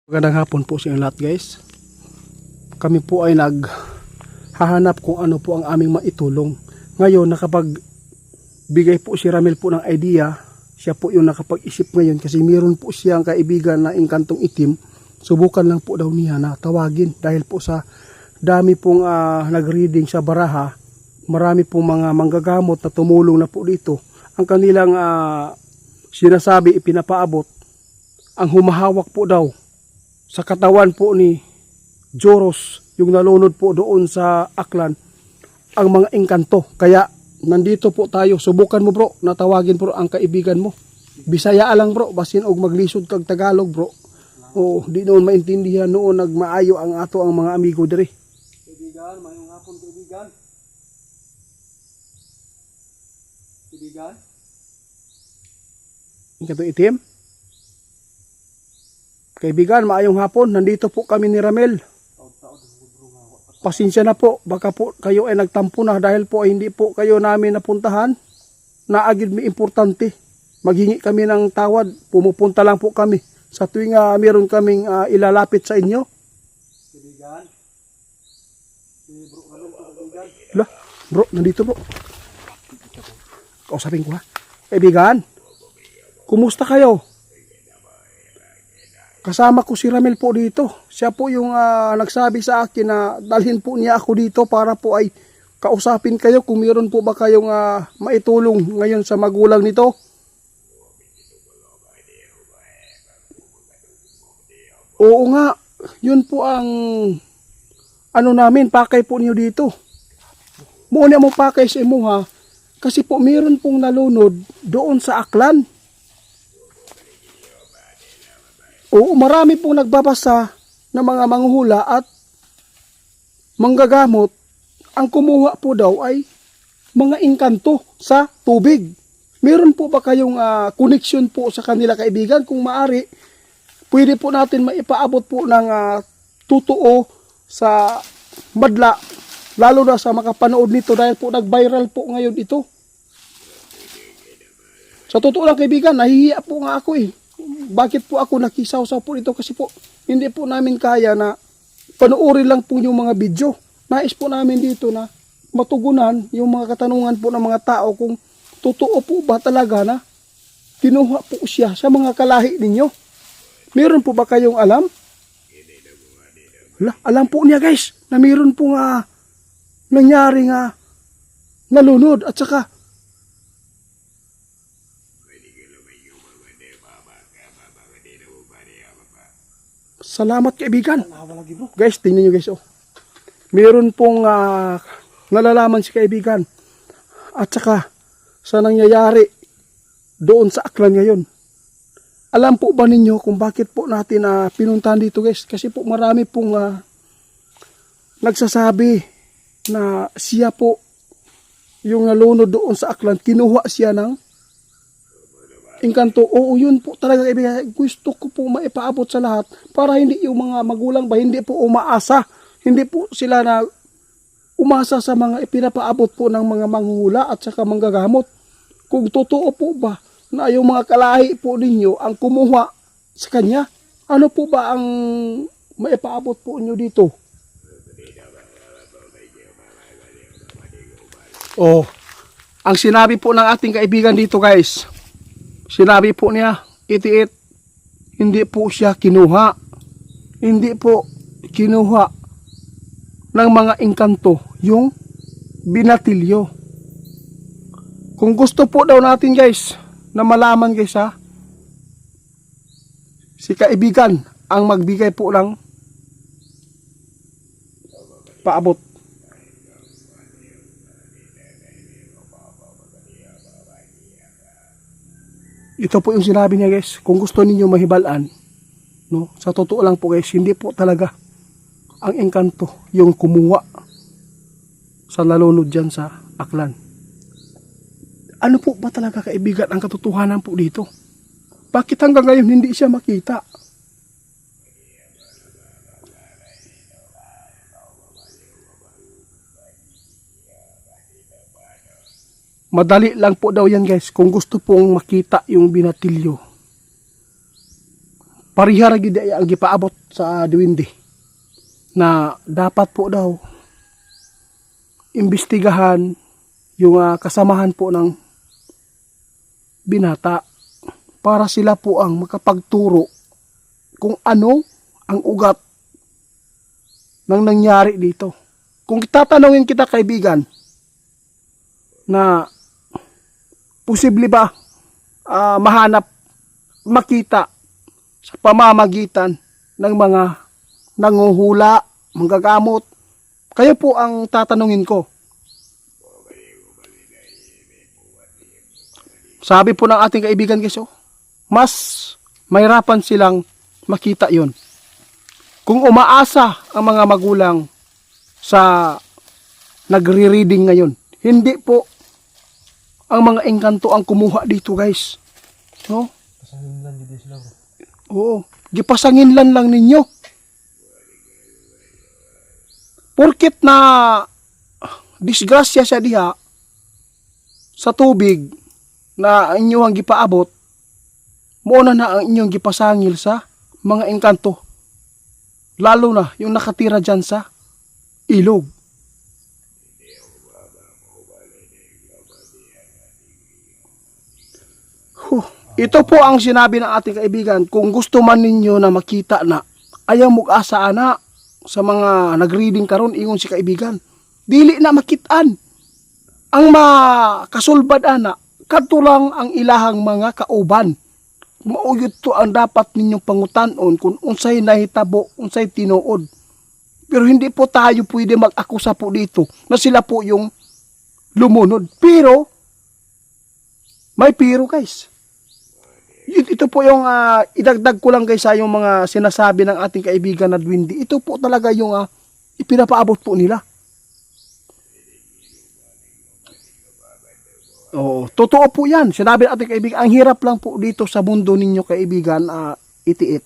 Magandang hapon po sa inyo lahat, guys. Kami po ay naghahanap kung ano po ang aming maitulong. Ngayon nakapagbigay po si Ramel po ng idea. Siya po yung nakapag-isip ngayon kasi meron po siyang kaibigan na engkantong itim. Subukan lang po daw niya na tawagin dahil po sa dami pong nag-reading sa baraha. Marami pong mga manggagamot na tumulong na po dito. Ang kanilang sinasabi, ipinapaabot, ang humahawak po daw sa katawan po ni Joros, yung nalunod po doon sa Aklan, ang mga engkanto. Kaya nandito po tayo. Subukan mo, bro, natawagin bro ang kaibigan mo. Bisaya lang, bro, basin og maglisod kag Tagalog, bro. O di noon maintindihan noon nagmaayo ang ato ang mga amigo diri. Kaibigan, mayong hapon kaibigan. Kaibigan. Engkanto itim. Kaibigan, maayong hapon. Nandito po kami ni Ramel. Pasensya na po. Baka po kayo ay nagtampo na dahil po ay hindi po kayo namin napuntahan. Naagid mi importante. Maghingi kami ng tawad. Pumupunta lang po kami. Sa tuwing meron kaming ilalapit sa inyo. Kaibigan. Bro, Ramel po, kaibigan. Lah, bro, nandito bro. Kausapin ko ha. Kaibigan, kumusta kayo? Kasama ko si Ramel po dito. Siya po yung nagsabi sa akin na dalhin po niya ako dito para po ay kausapin kayo kung meron po ba kayong maitulong ngayon sa magulang nito. Oo nga, yun po ang ano namin, pakay po niyo dito. Muna mo pakay sa imo ha, kasi po meron pong nalunod doon sa Aklan. Oo, marami pong nagbabasa ng mga manghuhula at manggagamot. Ang kumuha po daw ay mga engkanto sa tubig. Meron po ba kayong connection po sa kanila, kaibigan? Kung maari, pwede po natin maipaabot po ng totoo sa madla, lalo na sa makapanood nito dahil po nag-viral po ngayon ito. Sa totoo lang, kaibigan, nahihiya po nga ako eh. Bakit po ako nakisaw-saw po ito? Kasi po, hindi po namin kaya na panuorin lang po yung mga video. Nais po namin dito na matugunan yung mga katanungan po ng mga tao kung totoo po ba talaga na kinuha po siya sa mga kalahi ninyo. Meron po ba kayong alam? Alam po niya, guys, na meron po nangyari nalunod at saka salamat, kaibigan. Guys, tingnan nyo guys. Oh. Meron pong nalalaman si kaibigan. At saka sa nangyayari doon sa Aklan ngayon. Alam po ba ninyo kung bakit po natin pinuntahan dito, guys? Kasi po marami pong nagsasabi na siya po yung nalunod doon sa Aklan. Kinuha siya ng engkanto. Oo, yun po talaga, kaibigan. Gusto ko po maipaabot sa lahat para hindi yung mga magulang ba hindi po umaasa. Hindi po sila na umasa sa mga ipinapaabot po ng mga manghuhula at saka manggagamot. Kung totoo po ba na yung mga kalahi po ninyo ang kumuha sa kanya, ano po ba ang maipaabot po ninyo dito? Oh, ang sinabi po ng ating kaibigan dito, guys, sinabi po niya, itiit, hindi po siya kinuha. Hindi po kinuha ng mga engkanto yung binatilyo. Kung gusto po daw natin, guys, na malaman, guys, si kaibigan ang magbigay po ng paabot. Ito po yung sinabi niya, guys. Kung gusto ninyo mahibalaan, no, sa totoo lang po, guys, hindi po talaga ang engkanto yung kumuha sa nalunod dyan sa Aklan. Ano po ba talaga, kaibigan, ang katotohanan po dito? Bakit hanggang ngayon hindi siya makita? Madali lang po daw yan, guys, kung gusto pong makita yung binatilyo. parihara gid ang gipaabot sa duwindi na dapat po daw imbestigahan yung kasamahan po ng binata para sila po ang makapagturo kung ano ang ugat ng nangyari dito. Kung tatanungin kita kaibigan na posible ba mahanap, makita sa pamamagitan ng mga nanguhula, manggagamot, kayo po ang tatanungin ko. Sabi po ng ating kaibigan guys, mas mahirapan silang makita yon. Kung umaasa ang mga magulang sa nagre-reading ngayon, hindi po ang mga engkanto ang kumuha dito guys. No? Pasangin lang dito sila bro. Oo, gipasangin lang ninyo. Porket na disgrasya siya diha sa tubig na inyong gipaabot, muna na ang inyong gipasangil sa mga engkanto. Lalo na yung nakatira dyan sa ilog. Ito po ang sinabi ng ating kaibigan, kung gusto man ninyo na makita na ayaw mug-asa ana sa mga nag-reading karon ingon si kaibigan, dili na makitaan. Ang makasulbad ana, kadto lang ang ilahang mga kauban. Mauyod to ang dapat ninyong pangutanon kung unsay nahitabo, unsay tinuod. Pero hindi po tayo pwede mag-akusa po dito na sila po yung lumunod. Pero, may pero guys. Ito po yung idagdag ko lang guys yung mga sinasabi ng ating kaibigan na Dwindi. Ito po talaga yung ipinapaabot po nila. Oo, totoo po yan. Sinabi ng ating kaibigan, ang hirap lang po dito sa mundo ninyo kaibigan itiit.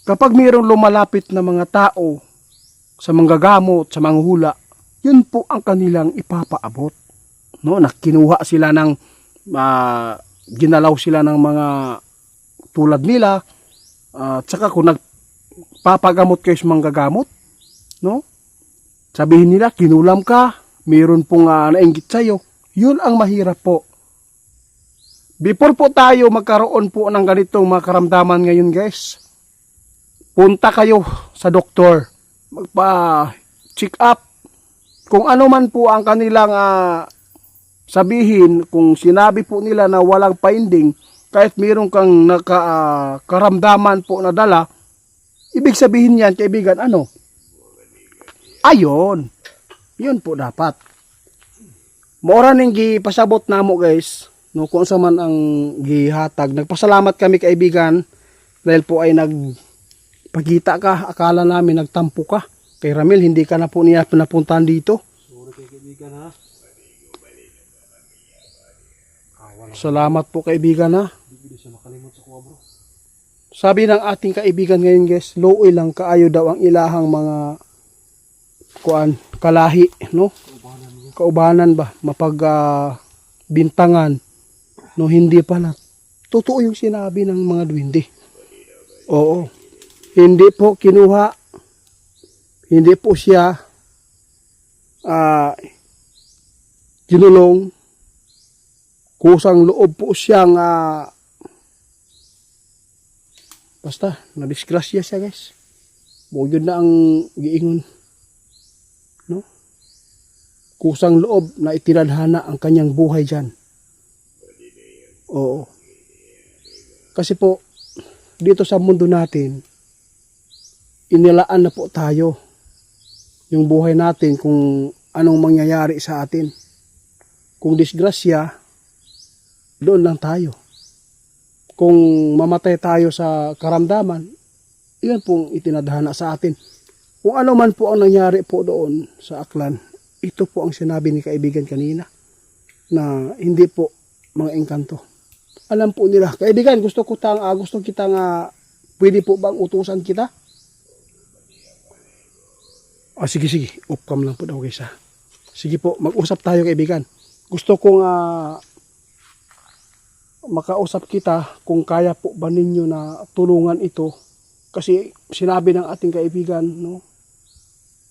Kapag mayroong lumalapit na mga tao sa manggagamot, sa manghula, yun po ang kanilang ipapaabot. No, nakinuha sila ng ginalaw sila ng mga tulad nila, at saka kung nagpapagamot kayo sa manggagamot, no? Sabihin nila, kinulam ka, mayroon pong nainggit sa'yo. Yun ang mahirap po. Before po tayo magkaroon po ng ganitong mga karamdaman ngayon guys, punta kayo sa doktor, magpa-check up. Kung ano man po ang kanilang sabihin, kung sinabi po nila na walang finding, kahit mayroon kang karamdaman po na dala, ibig sabihin yan kaibigan, ano? Ayon. Yun po dapat. Maura ning gipasabot namo guys, no, kung sa man ang gihatag. Nagpasalamat kami kaibigan dahil po ay nagpagita ka, akala namin nagtampo ka. Kay Ramil, hindi ka na po niya pinapuntahan dito. Sorry kaibigan ha. Salamat po kaibigan ha. Hindi siya makalimot sa kuha bro. Sabi ng ating kaibigan ngayon guys, looy lang kaayo daw ang ilahang mga kalahi, no? Kaubanan ba, bintangan, no, hindi pala. Totoo yung sinabi ng mga Dwindi. Oo. Hindi po kinuha, hindi po siya kinulong, kusang loob po siyang basta, nadisgrasya siya guys. Bugod na ang giingon. No? Kusang loob na itinadhana ang kanyang buhay dyan. Oo. Kasi po, dito sa mundo natin, inilaan na po tayo yung buhay natin kung anong mangyayari sa atin. Kung disgrasya, doon lang tayo. Kung mamatay tayo sa karamdaman, iyan pong itinadhana sa atin. Kung ano man po ang nangyari po doon sa Aklan, ito po ang sinabi ni kaibigan kanina na hindi po mga engkanto. Alam po nila, kaibigan, gusto kitang pwede po bang utusan kita? Sige, off cam lang po daw guys ha. Sige po, mag-usap tayo kaibigan. Gusto kong makausap kita kung kaya po ba ninyo na tulungan ito. Kasi sinabi ng ating kaibigan, no,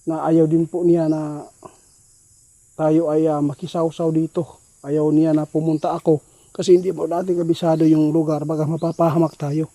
na ayaw din po niya na tayo ay makisawsaw dito. Ayaw niya na pumunta ako kasi hindi po natin kabisado yung lugar, baka mapapahamak tayo.